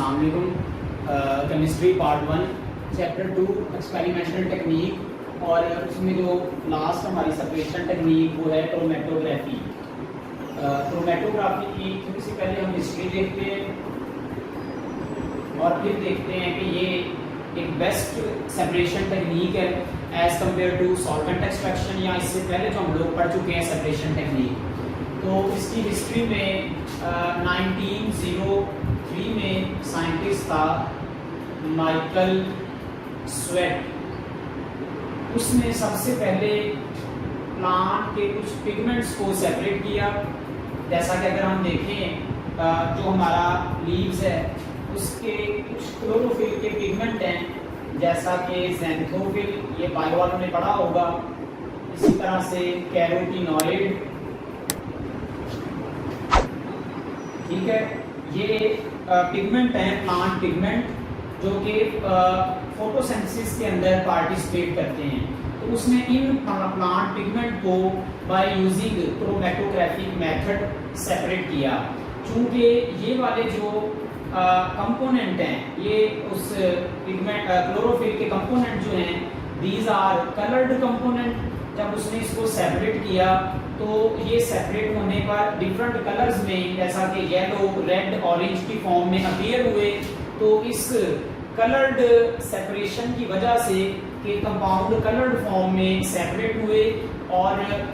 अस्सलाम वालेकुम। Chemistry part 1 chapter 2 experimental technique, और उसमें जो लास्ट हमारी सेपरेशन टेक्निक वो है क्रोमेटोग्राफी। क्रोमेटोग्राफी की थोड़ी सी पहले हम हिस्ट्री देखते हैं और फिर देखते हैं कि ये एक बेस्ट सेपरेशन टेक्निक है as compared to solvent extraction, या इससे पहले जो हम लोग पढ़ चुके हैं सेपरेशन टेक्निक। तो इसकी हिस्ट्री में 1903 में साइंटिस्ट था माइकल स्वेट। उसने सबसे पहले प्लांट के कुछ पिगमेंट्स को सेपरेट किया। जैसा कि अगर हम देखें जो हमारा लीव्स है उसके कुछ क्लोरोफिल के पिगमेंट हैं, जैसा कि ज़ैंथोफिल, ये बायो वालों ने पढ़ा होगा। इसी तरह से कैरोटीनॉइड, ठीक है, ये पिगमेंट हैं प्लांट पिगमेंट जो कि फोटोसिंथेसिस के अंदर पार्टिसिपेट करते हैं। तो उसने इन प्लांट पिगमेंट को by using chromatographic method separate किया। चूंकि ये वाले जो कंपोनेंट हैं, ये उस पिगमेंट क्लोरोफिल के कंपोनेंट जो हैं, दीज आर कलर्ड कंपोनेंट। जब उसने इसको सेपरेट किया तो ये सेपरेट होने पर डिफरेंट कलर्स में, जैसा कि येलो, रेड, ऑरेंज की फॉर्म में अपीयर हुए। तो इस कलर्ड सेपरेशन की वजह से कि कंपाउंड कलर्ड फॉर्म में सेपरेट हुए, और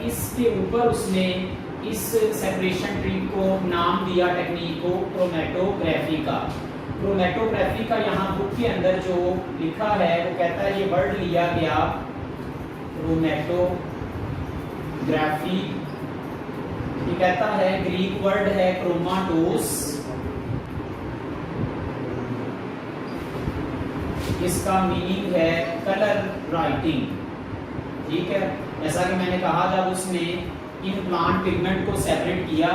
इसके ऊपर उसने इस सेपरेशन ट्रिक को नाम दिया, टेक्निक को, क्रोमेटोग्राफी का। क्रोमेटोग्राफी का यहाँ बुक के अंदर जो लिखा है वो कहता है, ये वर्ड लिया गया क्रोमेटोग्राफी, ये कहता है ग्रीक वर्ड है क्रोमाटोस, इसका मीनिंग है कलर राइटिंग। ठीक है, जैसा कि मैंने कहा, जब उसने इन प्लांट पिगमेंट को सेपरेट किया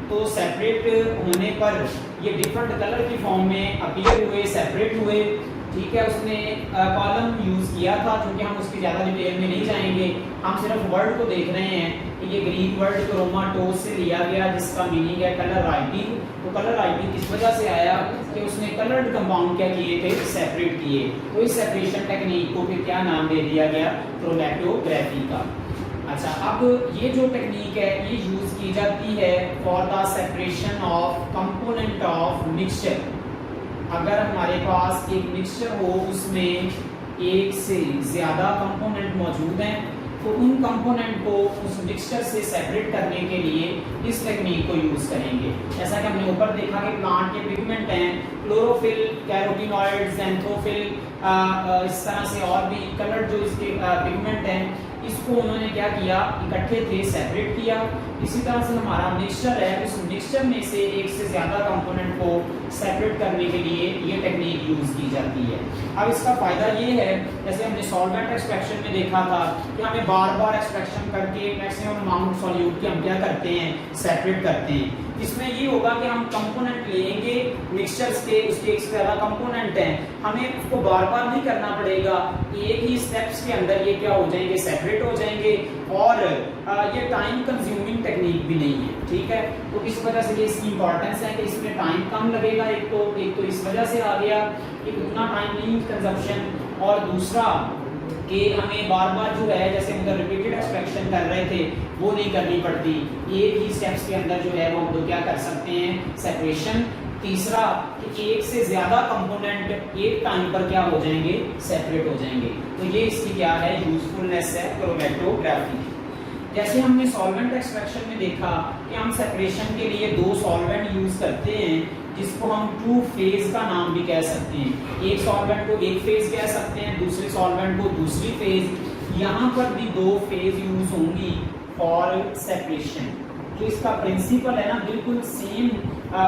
तो सेपरेट होने पर ये डिफरेंट कलर की फॉर्म में अपीयर हुए, सेपरेट हुए। ठीक है, उसने कॉलम यूज किया था, क्योंकि हम उसकी ज़्यादा डिटेल में नहीं जाएंगे, हम सिर्फ वर्ड को देख रहे हैं कि ये ग्रीक वर्ड क्रोमाटोस से लिया गया, जिसका मीनिंग है कलर राइटिंग। तो कलर राइटिंग किस वजह से आया कि उसने कलर्ड कंपाउंड क्या किए थे, सेपरेट किए। तो इस सेपरेशन टेक्निक को फिर क्या नाम दे दिया गया, क्रोमेटोग्राफी का। अच्छा, अब ये जो टेक्निक है ये यूज की जाती है for the separation of component of mixture. अगर हमारे पास एक मिक्सचर हो, उसमें एक से ज़्यादा कंपोनेंट मौजूद हैं, तो उन कंपोनेंट को उस मिक्सचर से सेपरेट करने के लिए इस टेक्निक को यूज़ करेंगे। जैसा कि हमने ऊपर देखा कि प्लांट के पिगमेंट हैं क्लोरोफिल, कैरोटीनॉइड, ज़ैंथोफिल, इस तरह से और भी कलर जो इसके पिगमेंट हैं, इसको उन्होंने क्या किया, इकट्ठे थे, सेपरेट किया। इसी तरह से हमारा मिक्सचर है, उस मिक्सचर में से एक से ज़्यादा कंपोनेंट को सेपरेट करने के लिए ये टेक्निक यूज़ की जाती है। अब इसका फ़ायदा ये है, जैसे हमने सॉल्वेंट एक्सट्रैक्शन में देखा था कि हमें बार बार एक्सट्रैक्शन करके मैक्सिमम अमाउंट सॉल्यूट की हम क्या करते हैं, सेपरेट करते हैं। इसमें ये होगा कि हम कंपोनेंट लेंगे मिक्सचर्स के, उसके एक से ज़्यादा कंपोनेंट हैं, हमें उसको बार बार नहीं करना पड़ेगा, एक ही स्टेप्स के अंदर ये क्या हो जाएंगे, सेपरेट हो जाएंगे, और ये टाइम कंज्यूमिंग टेक्निक भी नहीं है। ठीक है, तो इस वजह से ये इसकी इंपॉर्टेंस है कि इसमें टाइम कम लगेगा। एक तो इस वजह से आ गया कि उतना टाइम नहीं कंजप्शन, और दूसरा कि हमें बार बार जो है, जैसे हम रिपीटेड एक्सट्रैक्शन कर रहे थे, वो नहीं करनी पड़ती, एक ही स्टेप्स के अंदर जो है वो हम लोग क्या कर सकते हैं, सेपरेशन। तीसरा कि एक से ज़्यादा कंपोनेंट एक टाइम पर क्या हो जाएंगे, सेपरेट हो जाएंगे। तो ये इसकी क्या है, यूजफुलनेस है क्रोमेटोग्राफी। जैसे हमने सॉल्वेंट एक्सट्रैक्शन में देखा कि हम सेपरेशन के लिए दो सॉल्वेंट यूज करते हैं, जिसको हम टू फेज का नाम भी कह सकते हैं। एक सॉल्वेंट को एक फेज कह सकते हैं, दूसरे सॉल्वेंट को दूसरी फेज। यहाँ पर भी दो फेज यूज होंगी फॉर सेपरेशन। तो इसका प्रिंसिपल है ना, बिल्कुल सेम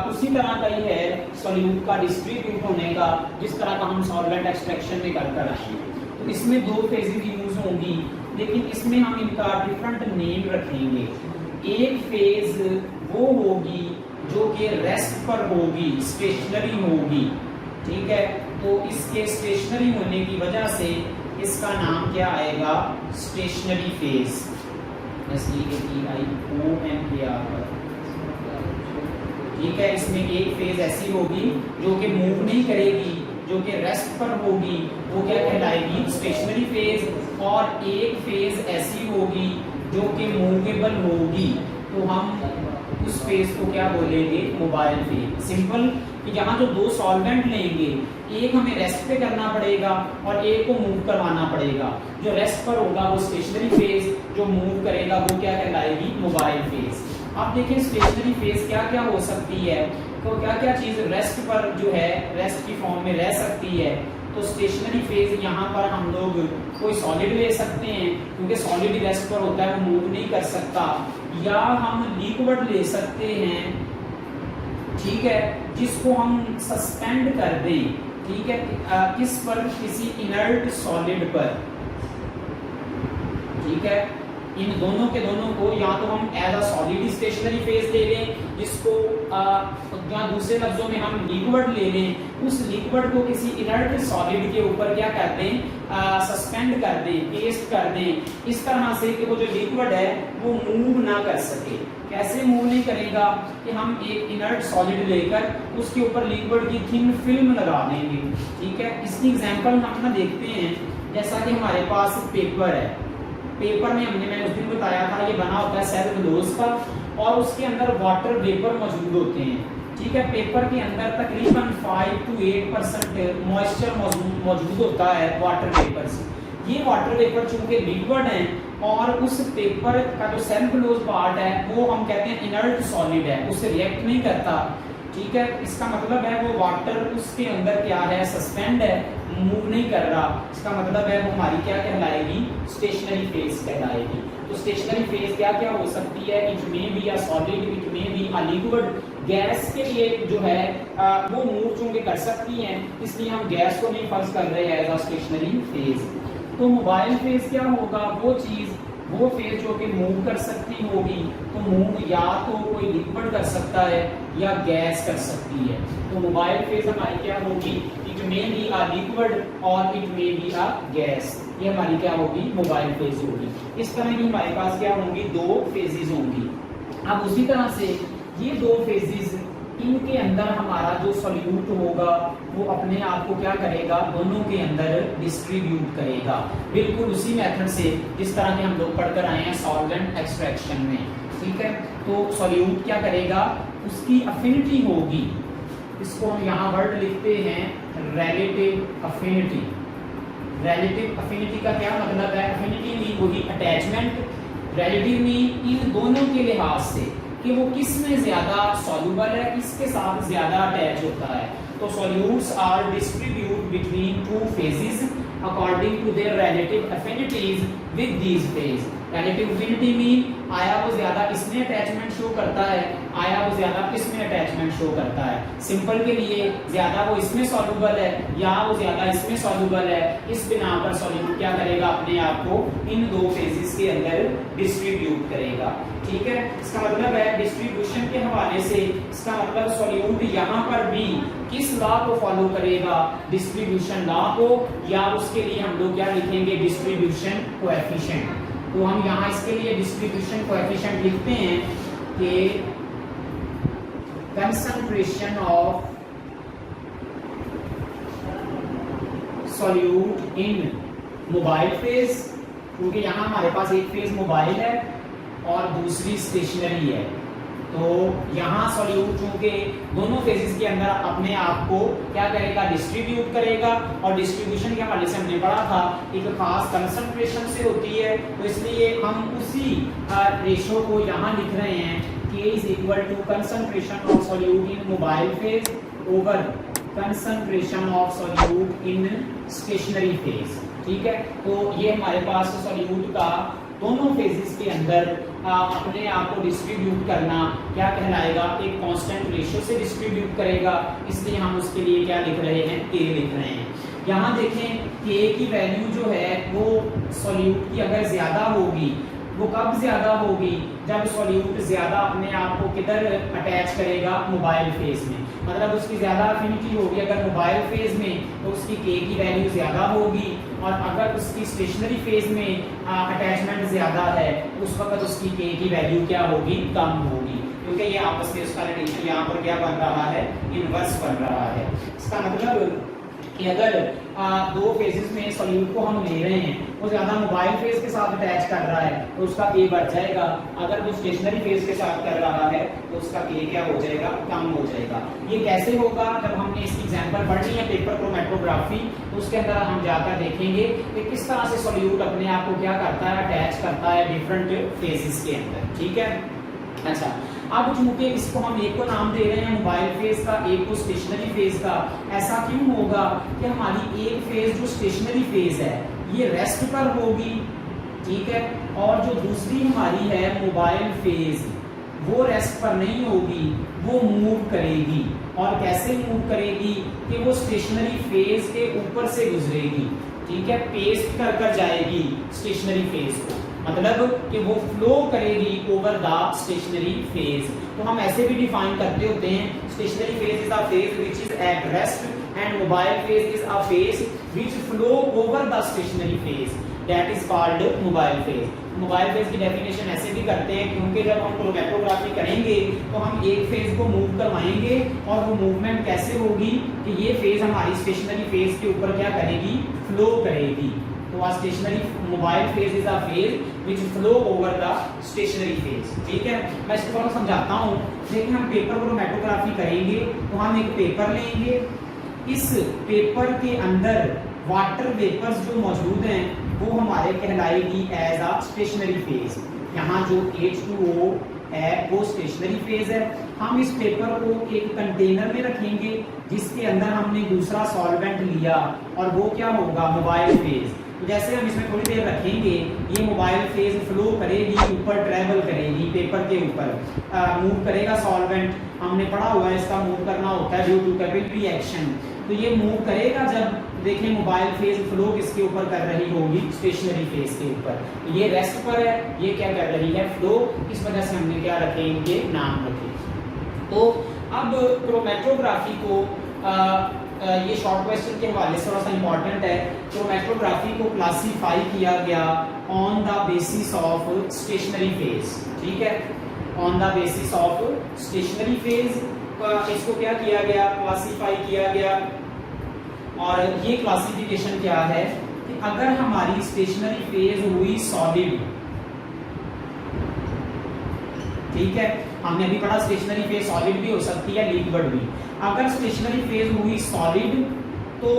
उसी तरह का ही है सॉल्यूट का डिस्ट्रीब्यूट होने का, जिस तरह का हम सॉल्वेंट एक्सट्रैक्शन में कर आए। तो इसमें दो फेजेज यूज होंगी, लेकिन इसमें हम इनका डिफरेंट नेम रखेंगे। एक फेज वो होगी जो कि रेस्ट पर होगी, स्टेशनरी होगी। ठीक है, तो इसके स्टेशनरी होने की वजह से इसका नाम क्या आएगा, स्टेशनरी फेज। STATIONAR। ठीक है। इसमें एक फेज ऐसी होगी जो कि मूव नहीं करेगी, जो कि रेस्ट पर होगी, वो क्या कहलाएगी, स्टेशनरी फेज। और एक फेज ऐसी होगी जो कि मूवेबल होगी, तो हम उस फेज को क्या बोलेंगे, मोबाइल फेज। सिंपल कि यहाँ जो दो सॉल्वेंट लेंगे, एक हमें रेस्ट पे करना पड़ेगा और एक को मूव करवाना पड़ेगा। जो रेस्ट पर होगा वो स्टेशनरी फेज, जो मूव करेगा वो क्या कहलाएगी, मोबाइल फेज। अब देखिए स्टेशनरी फेज क्या क्या हो सकती है, तो क्या क्या चीज रेस्ट पर जो है, रेस्ट की फॉर्म में रह सकती है। तो स्टेशनरी फेज यहाँ पर हम लोग कोई सॉलिड ले सकते हैं, क्योंकि सॉलिड रेस्ट पर होता है, वो मूव नहीं कर सकता। या हम लिक्विड ले सकते हैं, ठीक है, जिसको हम सस्पेंड कर दें, ठीक है, किस पर, किसी इनर्ट सॉलिड पर, ठीक है। इन दोनों के दोनों को या तो हम as a solid stationary phase ले लें, जिसको या दूसरे लफ्जों में हम लिक्विड ले लें, उस लिक्विड को किसी इनर्ट सॉलिड के ऊपर क्या कर दें, सस्पेंड कर दें, पेस्ट कर दें, इस तरह से कि वो जो लिक्विड है वो मूव ना कर सके। कैसे मूव नहीं करेगा, कि हम एक इनर्ट सॉलिड लेकर उसके ऊपर लिक्विड की थिन फिल्म लगा देंगे, ठीक है। इसकी एग्जांपल हम ना देखते हैं, जैसा कि हमारे पास पेपर है, पेपर में मैंने उस दिन बताया था, ये बना होता है सेलुलोज का, और उसके अंदर वाटर वेपर मौजूद होते हैं, ठीक है। पेपर के अंदर तकरीबन 5 to 8% मॉइस्चर मौजूद होता है वाटर वेपर से। ये वाटर वेपर चूंकि लिक्विड है और उस पेपर का जो सेलुलोज पार्ट है वो हम कहते हैं इनर्ट सॉलिड है, उससे रिएक्ट नहीं करता, ठीक है। इसका मतलब है वो वाटर उसके अंदर क्या है, सस्पेंड है, मूव नहीं कर रहा। इसका मतलब है वो हमारी क्या कहलाएगी, स्टेशनरी फेज कहलाएगी। तो स्टेशनरी फेज क्या क्या हो सकती है, it may be a solid, it may be a liquid. Gas के लिए जो है वो मूव चूंकि कर सकती हैं, इसलिए हम गैस को नहीं फर्ज कर रहे हैं एज अ स्टेशनरी फेज। तो मोबाइल फेज क्या होगा, वो चीज, वो फेज जो कि मूव कर सकती होगी, तो मूव या तो कोई लिक्विड कर सकता है या गैस कर सकती है। तो मोबाइल फेज हमारी क्या होगी, it may be a liquid or it may be a gas. ये हमारी क्या होगी, मोबाइल फेज होगी। इस तरह की हमारे पास क्या होंगी, दो फेजेस होंगी। अब उसी तरह से ये दो फेजेस, इनके अंदर हमारा जो सॉल्यूट होगा वो अपने आप को क्या करेगा, दोनों के अंदर डिस्ट्रीब्यूट करेगा, बिल्कुल उसी मेथड से जिस तरह के हम लोग पढ़कर आए हैं सॉल्वेंट एक्सट्रैक्शन में, ठीक है। तो सॉल्यूट क्या करेगा, उसकी अफिनिटी होगी, इसको हम यहाँ वर्ड लिखते हैं रिलेटिव अफिनिटी। रिलेटिव अफिनिटी का क्या मतलब है, अफिनिटी मीन वही अटैचमेंट, रिलेटिव मीन इन दोनों के लिहाज से कि वो किस में ज्यादा सॉल्युबल है, किसके साथ ज्यादा अटैच होता है। तो solutes are distribute between two phases according to their relative affinities with these phase. Relative affinity mean आया वो ज्यादा इसमें अटैचमेंट शो करता है, आया वो ज्यादा इसमें अटैचमेंट शो करता है। सिंपल के लिए ज्यादा वो इसमें सॉल्युबल है या वो ज्यादा इसमें सॉल्युबल है, इस बिना पर सॉल्यूट क्या करेगा, अपने आप को इन दो फेजेस के अंदर डिस्ट्रीब्यूट करेगा, ठीक है। इसका मतलब है डिस्ट्रीब्यूशन के हवाले से, इसका मतलब सॉल्यूट यहाँ पर भी किस लॉ को फॉलो करेगा, डिस्ट्रीब्यूशन लॉ को, या उसके लिए हम लोग क्या लिखेंगे, डिस्ट्रीब्यूशन कोएफिशिएंट। तो हम यहाँ इसके लिए डिस्ट्रीब्यूशन कोएफिशिएंट लिखते हैं कि concentration of solute in mobile phase, क्योंकि यहाँ हमारे पास एक फेज मोबाइल है और दूसरी स्टेशनरी है, तो यहाँ सॉल्यूट चूंकि दोनों फेजेस के अंदर अपने आप को क्या करेगा, डिस्ट्रीब्यूट करेगा। और डिस्ट्रीब्यूशन के हवाले से हमने पढ़ा था एक खास कंसंट्रेशन से होती है, तो इसलिए हम उसी रेशो को यहाँ लिख रहे हैं, K is equal to concentration of solute in mobile phase over concentration of solute in stationary phase, ठीक है। तो ये हमारे पास सॉल्यूट का दोनों फेजेस के अंदर अपने आप को डिस्ट्रीब्यूट करना क्या कहलाएगा, एक कांस्टेंट रेशियो से डिस्ट्रीब्यूट करेगा, इसलिए हम उसके लिए क्या लिख रहे हैं, K लिख रहे हैं। यहाँ देखें K की वैल्यू जो है वो सॉल्यूट की अगर ज्यादा होगी, वो कब ज्यादा होगी, जब सॉल्यूट ज्यादा अपने आप को किधर अटैच करेगा, मोबाइल फेज में। मतलब उसकी ज्यादा अफिनिटी होगी अगर मोबाइल फेज में, तो उसकी K की वैल्यू ज्यादा होगी, और अगर उसकी स्टेशनरी फेज में अटैचमेंट ज्यादा है, उस वक्त उसकी K की वैल्यू क्या होगी, कम होगी। क्योंकि ये आपस में उसका रिलेशन यहाँ पर क्या बन रहा है, इनवर्स बन रहा है। इसका मतलब कि अगर दो फेजेस में सॉल्यूट को हम ले रहे हैं, वो ज्यादा मोबाइल फेज के साथ अटैच कर रहा है तो उसका ए बढ़ जाएगा, अगर वो स्टेशनरी फेज के साथ कर रहा है तो उसका ए क्या हो जाएगा, कम हो जाएगा। ये कैसे होगा, जब हमने इसकी एग्जांपल पढ़नी है पेपर क्रोमैटोग्राफी, तो उसके अंदर हम जाकर देखेंगे कि किस तरह से सॉल्यूट अपने आप को क्या करता है, अटैच करता है डिफरेंट फेजेस के अंदर। ठीक है, अच्छा अब चूंकि इसको हम एक को नाम दे रहे हैं मोबाइल फेज का, एक को स्टेशनरी फेज का, ऐसा क्यों होगा कि हमारी एक फेज जो स्टेशनरी फेज है ये रेस्ट पर होगी, ठीक है, और जो दूसरी हमारी है मोबाइल फेज वो रेस्ट पर नहीं होगी, वो मूव करेगी। और कैसे मूव करेगी कि वो स्टेशनरी फेज के ऊपर से गुजरेगी, ठीक है, पेस्ट कर कर जाएगी स्टेशनरी फेज को, मतलब कि वो फ्लो करेगी ओवर द स्टेशनरी फेज। तो हम ऐसे भी डिफाइन करते होते हैं, stationary phase is a phase which is at rest and mobile phase is a phase which flow over the stationary phase, that is called mobile phase. Mobile phase की definition ऐसे भी करते हैं क्योंकि जब हम क्रोमैटोग्राफी करेंगे तो हम एक फेज को मूव करवाएंगे और वो मूवमेंट कैसे होगी कि ये फेज हमारी स्टेशनरी फेज के ऊपर क्या करेगी, फ्लो करेगी। तो uh stationary mobile phase is a phase which flow over the stationary phase. ठीक है, मैं इसको थोड़ा समझाता हूँ। देखिए हम पेपर क्रोमैटोग्राफी करेंगे तो हम एक पेपर लेंगे, इस पेपर के अंदर वाटर वेपर्स जो मौजूद हैं वो हमारे कहलाएगी एज अ स्टेशनरी फेज। यहाँ जो H2O है वो स्टेशनरी फेज है। हम इस पेपर को एक कंटेनर में रखेंगे जिसके अंदर हमने दूसरा सॉल्वेंट लिया और वो क्या होगा, मोबाइल फेज। जैसे हम इसमें थोड़ी देर रखेंगे ये मोबाइल फेज फ्लो करेगी, ऊपर ट्रेवल करेगी, पेपर के ऊपर मूव करेगा सॉल्वेंट। हमने पढ़ा हुआ है इसका मूव करना होता है ड्यू टू कैपिलरी एक्शन। तो ये मूव करेगा जब देखिए मोबाइल फेज फ्लो किसके ऊपर कर रही होगी, स्टेशनरी फेज के ऊपर। ये रेस्ट पर है, ये क्या कर रही है, फ्लो। इस वजह से हमने क्या रखे, इनके नाम रखे। तो अब क्रोमैटोग्राफी को ये शॉर्ट क्वेश्चन के हवाले से थोड़ा सा इंपॉर्टेंट है। क्रोमैटोग्राफी को क्लासीफाई किया गया on the basis of stationery phase. ठीक है, on the basis of stationary phase इसको क्या किया गया, क्लासीफाई किया गया। और ये क्लासिफिकेशन क्या है कि अगर हमारी स्टेशनरी फेज हुई सॉलिड, ठीक है, हमने अभी पढ़ा स्टेशनरी फेज सॉलिड भी हो सकती है, लिक्विड भी। अगर स्टेशनरी फेज हुई सॉलिड तो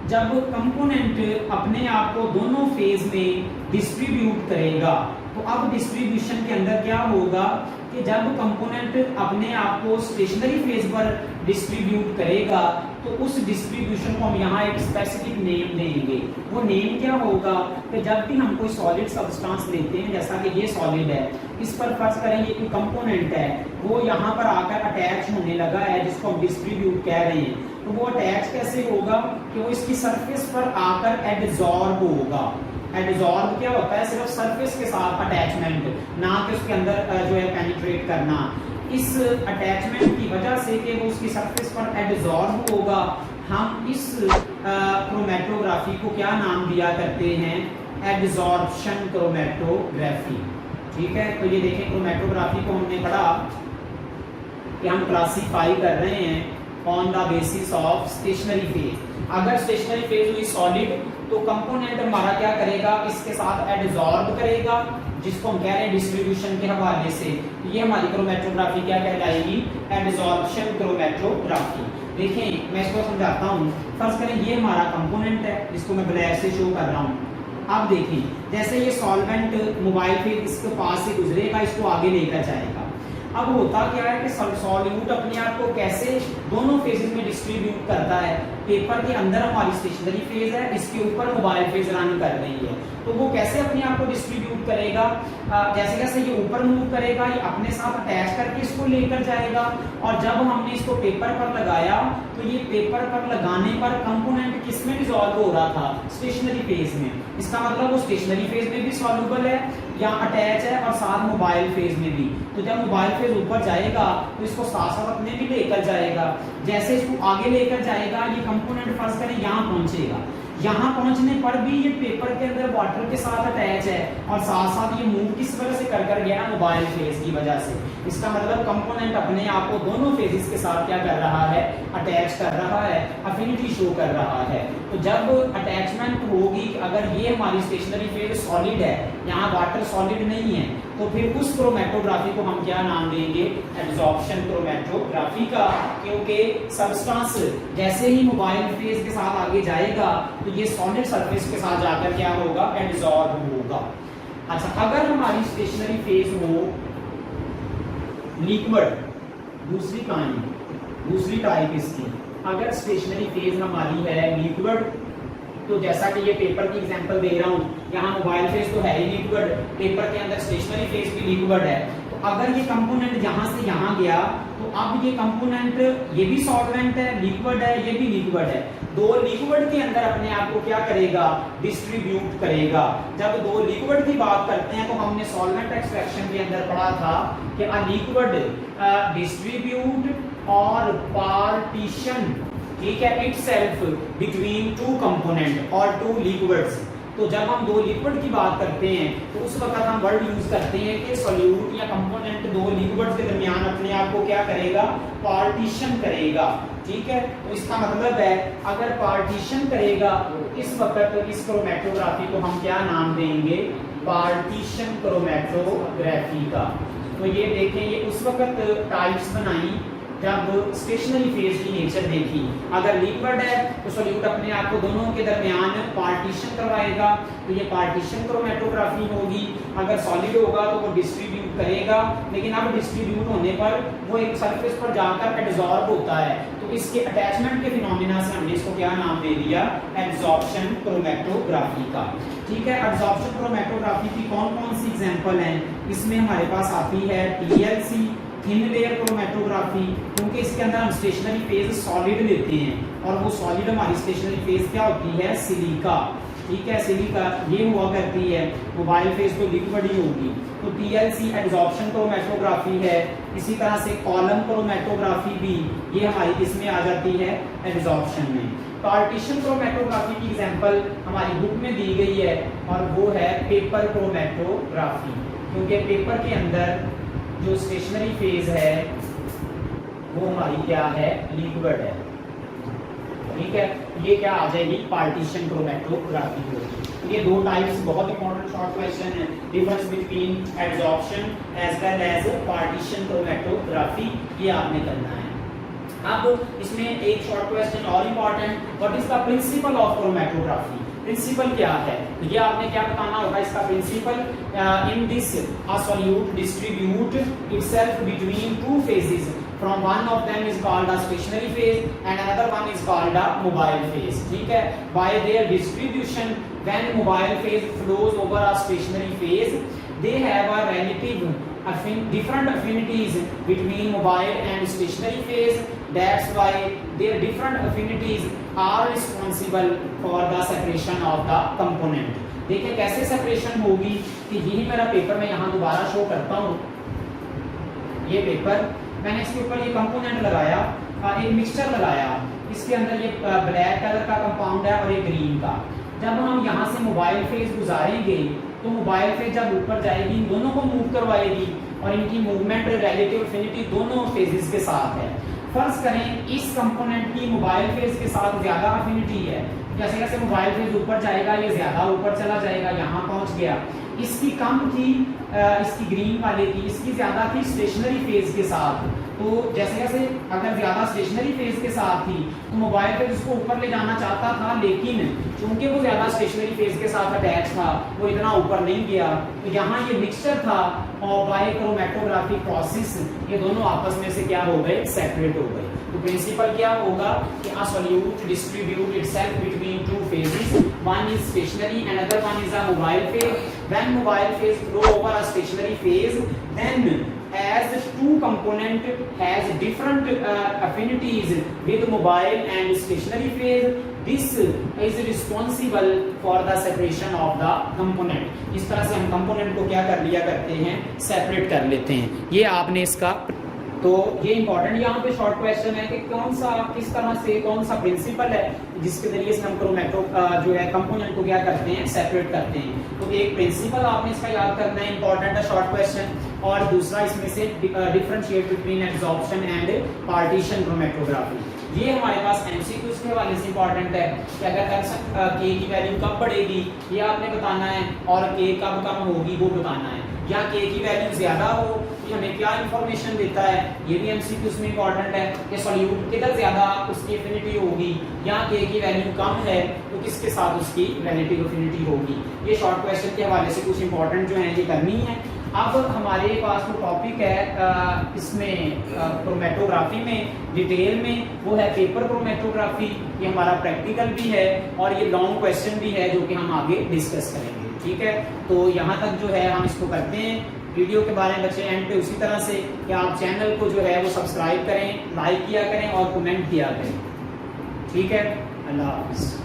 जब कंपोनेंट अपने आप को दोनों फेज में डिस्ट्रीब्यूट करेगा, तो अब डिस्ट्रीब्यूशन के अंदर क्या होगा कि जब कंपोनेंट अपने आप को स्टेशनरी फेज पर डिस्ट्रीब्यूट करेगा तो उस डिस्ट्रीब्यूशन को हम यहाँ एक स्पेसिफिक नेम देंगे। वो नेम क्या होगा कि जब भी हम कोई सॉलिड सब्सटेंस लेते हैं, जैसा कि ये सॉलिड है, इस पर फर्ज करें ये कोई कंपोनेंट है, वो यहाँ पर आकर अटैच होने लगा है जिसको हम डिस्ट्रीब्यूट कह रहे हैं। तो वो अटैच कैसे होगा कि वो इसकी सरफेस पर आकर एडजॉर्ब होगा। एडजॉर्ब क्या होता है, सिर्फ सरफेस के साथ अटैचमेंट, ना कि उसके अंदर जो है पेनिट्रेट करना। इस अटैचमेंट की वजह से कि वो उसकी सरफेस पर एडजॉर्ब होगा, हम इस क्रोमैटोग्राफी को क्या नाम दिया करते हैं, एडजॉर्प्शन क्रोमैटोग्राफी। ठीक है, तो ये देखें क्रोमैटोग्राफी को हमने पढ़ा कि हम क्लासीफाई कर रहे हैं on the basis of stationary phase. अगर स्टेशनरी फेज हुई सॉलिड तो कंपोनेंट हमारा क्या करेगा, इसके साथ एडजॉर्ब करेगा, जिसको हम कह रहे हैं डिस्ट्रीब्यूशन के हवाले से। ये हमारी क्रोमैटोग्राफी क्या कहलाएगी, एडजॉर्प्शन क्रोमैटोग्राफी। देखें मैं इसको समझाता हूँ। फर्स्ट करें ये हमारा कंपोनेंट है जिसको मैं ब्लैक से शो कर रहा हूँ। अब देखिए जैसे ये सॉल्वेंट मोबाइल फेज इसके पास से गुजरेगा, इसको आगे लेकर जाएगा। अब होता क्या है कि सॉल्यूट अपने आप को कैसे दोनों फेजेस में डिस्ट्रीब्यूट करता है। पेपर के अंदर हमारी स्टेशनरी फेज है, इसके ऊपर मोबाइल फेज रन कर रही है, तो वो कैसे अपने आप को डिस्ट्रीब्यूट करेगा, जैसे जैसे ये ऊपर मूव करेगा ये अपने साथ अटैच करके इसको लेकर जाएगा। और जब हमने इसको पेपर पर लगाया तो ये पेपर पर लगाने पर कंपोनेंट किस में डिसॉल्व हो रहा था, स्टेशनरी फेज में। इसका मतलब वो स्टेशनरी फेज में भी सॉल्युबल है या अटैच है और साथ मोबाइल फेज में भी। तो जब मोबाइल फेज ऊपर जाएगा तो इसको साथ साथ अपने भी लेकर जाएगा। जैसे इसको आगे लेकर जाएगा ये कंपोनेंट फर्स्ट करें यहाँ पहुंचेगा, यहाँ पहुंचने पर भी ये पेपर के अंदर वाटर के साथ अटैच है और साथ साथ ये मूव किस वजह से कर गया, मोबाइल फेज की वजह से। इसका मतलब कंपोनेंट अपने आप को दोनों फेजेस के साथ क्या कर रहा है, अटैच कर रहा है, अफिनिटी शो कर रहा है। तो जब अटैचमेंट होगी, अगर ये हमारी स्टेशनरी फेज सॉलिड है, यहाँ वाटर सॉलिड नहीं है, तो फिर उस क्रोमेटोग्राफी को हम क्या नाम देंगे, एब्जॉर्प्शन क्रोमेटोग्राफी का। क्योंकि सब्सटेंस जैसे ही मोबाइल फेज के साथ आगे जाएगा तो ये सॉलिड सरफेस के साथ जाकर क्या होगा, एब्जॉर्ब होगा। अच्छा, अगर हमारी स्टेशनरी फेज हो लिक्विड, दूसरी कहानी, दूसरी टाइप इसकी, अगर स्टेशनरी फेज हमारी है लिक्विड, तो जैसा कि ये पेपर की एग्जांपल दे रहा हूँ, यहाँ मोबाइल फेज तो है ही लिक्विड, पेपर के अंदर स्टेशनरी फेज भी लिक्विड है। तो अगर ये कंपोनेंट यहाँ से यहाँ गया, तो अब ये कंपोनेंट ये भी सॉल्वेंट है, लिक्विड है, ये भी लिक्विड है, दो लिक्विड के अंदर अपने आप को क्या करेगा, डिस्ट्रीब्यूट करेगा। जब दो लिक्विड की बात करते हैं तो हमने सॉल्वेंट एक्सट्रैक्शन के अंदर पढ़ा था कि अ लिक्विड डिस्ट्रीब्यूट और पार्टीशन, ठीक है, इटसेल्फ बिटवीन टू कंपोनेंट और टू लिक्विड्स। तो जब हम दो लिक्विड की बात करते हैं तो उस वक्त हम वर्ड यूज करते हैं कि सॉल्यूट या कंपोनेंट दो लिक्विड्स के दरमियान अपने आप को क्या करेगा, पार्टीशन करेगा। ठीक है, तो इसका मतलब है अगर पार्टीशन करेगा तो इस वक्त इस क्रोमेटोग्राफी को हम क्या नाम देंगे, पार्टीशन क्रोमेटोग्राफी का। तो ये देखें, ये उस वक्त टाइप्स बनाई जब स्टेशनरी फेज की नेचर देखी। अगर लिक्विड है तो सॉल्यूट अपने आप को दोनों के दरमियान पार्टीशन करवाएगा, तो ये पार्टीशन क्रोमेटोग्राफी होगी। अगर सॉलिड होगा तो वो डिस्ट्रीब्यूट करेगा, लेकिन अब डिस्ट्रीब्यूट होने पर वो एक सरफेस पर जाकर एब्जॉर्ब होता है। तो इसके अटैचमेंट के फिनोमिना से हमने इसको क्या नाम दे दिया, एब्जॉर्प्शन क्रोमेटोग्राफी का। ठीक है, एब्जॉर्प्शन क्रोमेटोग्राफी की कौन कौन सी एग्जांपल हैं, इसमें हमारे पास आती है TLC, थिन लेयर क्रोमेटोग्राफी, क्योंकि इसके अंदर हम स्टेशनरी फेज सॉलिड लेते हैं और वो सॉलिड हमारी स्टेशनरी फेज क्या होती है, सिलिका। ठीक है, सिलिका ये हुआ करती है, मोबाइल फेज तो लिक्विड ही होगी। तो TLC एब्जॉर्प्शन क्रोमेटोग्राफी है। इसी तरह से कॉलम क्रोमेटोग्राफी भी ये हमारी इसमें आ जाती है, एब्जॉर्प्शन में। पार्टीशन क्रोमेटोग्राफी की एग्जांपल हमारी बुक में दी गई है और वो है पेपर क्रोमेटोग्राफी, क्योंकि पेपर के अंदर जो स्टेशनरी फेज है वो हमारी क्या है, लिक्विड है। ठीक है, ये क्या आ जाएगी, पार्टीशन क्रोमेटोग्राफी होगी। ये दो टाइप्स बहुत इंपॉर्टेंट शॉर्ट क्वेश्चन है, difference between absorption as well as partition chromatography, ये आपने करना है। अब इसमें एक शॉर्ट क्वेश्चन और important, what is the principle of chromatography, principle क्या है, तो ये आपने क्या बताना होगा इसका principle. In this a solute distribute itself between two phases, from one of them is called a stationary phase and another one is called a mobile phase. ठीक है, by their distribution, when mobile phase flows over a stationary phase, they have a relative different affinities between mobile and stationary phase. That's why their different affinities are responsible for the separation of the component. देखिए कैसे separation होगी, कि यही मेरा paper मैं यहाँ दोबारा show करता हूँ। ये पेपर मैंने इसके ऊपर ये कंपोनेंट लगाया, एक मिक्सचर लगाया, इसके अंदर ये ब्लैक कलर का कंपाउंड है और ये ग्रीन का। जब हम यहाँ से मोबाइल फेज गुजारेंगे तो मोबाइल फेज जब ऊपर जाएगी दोनों को मूव करवाएगी और इनकी मूवमेंट रिलेटिव एफिनिटी दोनों फेजेस के साथ है। फर्ज करें इस कंपोनेंट की मोबाइल फेज के साथ ज्यादा एफिनिटी है, जैसे जैसे मोबाइल फेज ऊपर जाएगा ये ज्यादा ऊपर चला जाएगा, यहाँ पहुंच गया। इसकी कम थी इसकी ग्रीन वाले की, इसकी ज्यादा थी स्टेशनरी फेज के साथ। तो जैसे जैसे अगर ज्यादा स्टेशनरी फेज के साथ थी तो मोबाइल फेज उसको ऊपर ले जाना चाहता था, लेकिन चूंकि वो ज्यादा स्टेशनरी फेज के साथ अटैच था वो इतना ऊपर नहीं गया। तो यहाँ ये मिक्सचर था और बाय क्रोमेटोग्राफी प्रोसेस ये दोनों आपस में से क्या हो गए, सेपरेट हो गए। तो प्रिंसिपल क्या होगा कि a solute distribute itself between two phases, one is stationary and other one is a mobile phase. When mobile phase flow over a stationary phase, then as two component has different affinities with mobile and stationary phase, this is responsible for the separation of the component. इस तरह से हम component को क्या कर लिया करते हैं, सेपरेट कर लेते हैं। ये आपने इसका तो ये इंपॉर्टेंट यहाँ पे शॉर्ट क्वेश्चन है कि कौन सा किस तरह से कौन सा प्रिंसिपल है जिसके जरिए से हम क्रोमैटो जो है कंपोनेंट को क्या करते हैं, सेपरेट करते हैं। तो एक प्रिंसिपल आपने इसका याद करना है, इंपॉर्टेंट है शॉर्ट क्वेश्चन। और दूसरा इसमें से differentiate between absorption and partition chromatography. ये हमारे पास एमसीक्यूज के हवाले से इंपॉर्टेंट है कि अगर के की वैल्यू कब बढ़ेगी ये आपने बताना है, और के कब कम होगी वो बताना है, या के की वैल्यू ज्यादा हो कि हमें क्या इंफॉर्मेशन देता है, ये भी एमसीक्यूज में इंपॉर्टेंट है कि सॉल्यूट किधर ज्यादा उसकी एफिनिटी होगी, या के की वैल्यू कम है तो किसके साथ उसकी रिलेटिव एफिनिटी होगी। ये शॉर्ट क्वेश्चन के हवाले से कुछ इंपॉर्टेंट जो है ये करनी है। अब हमारे पास जो टॉपिक है इसमें क्रोमैटोग्राफी में डिटेल में वो है पेपर क्रोमैटोग्राफी। ये हमारा प्रैक्टिकल भी है और ये लॉन्ग क्वेश्चन भी है जो कि हम आगे डिस्कस करेंगे। ठीक है, तो यहाँ तक जो है हम इसको करते हैं। वीडियो के बारे में बच्चे एंड पे उसी तरह से कि आप चैनल को जो है वो सब्सक्राइब करें, लाइक किया करें और कमेंट किया करें। ठीक है, अल्लाह हाफिज़।